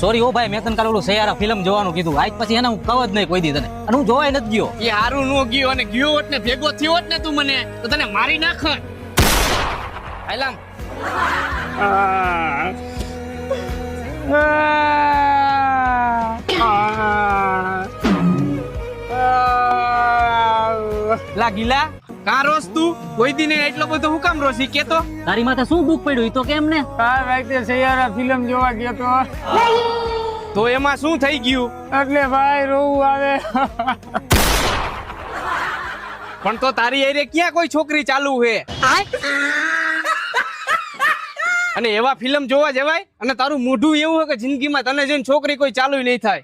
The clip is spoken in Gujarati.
સોરી ઓ ભાઈ મેં તને કાલ ઓલું સૈયારા ફિલ્મ જોવાનું કીધું આજ પછી એને હું કહું જ નહીં કોઈ દી તને અને હું જોવાય નથી ગયો એ હારું નો ગયો અને ગયો હોત ને ભેગો થયો હોત ને તું મને તો તને મારી નાખત હાલામ લા ગીલા કા રોસ તું કોઈ દી ને એટલો બધો હું કામ રોસી કેતો તારી માથે શું દુઃખ પડ્યું ઈ તો કેમ ને કાલ રાતે સૈયારા ફિલ્મ જોવા ગયો તો એમાં શું થઈ ગયું એટલે ભાઈ રોવું આવે પણ તો તારી એરે ક્યાં કોઈ છોકરી ચાલુ હે અને એવા ફિલ્મ જોવા જવાય અને તારું મોઢું એવું હોય કે જિંદગીમાં તને જોઈને છોકરી કોઈ ચાલુ નહીં થાય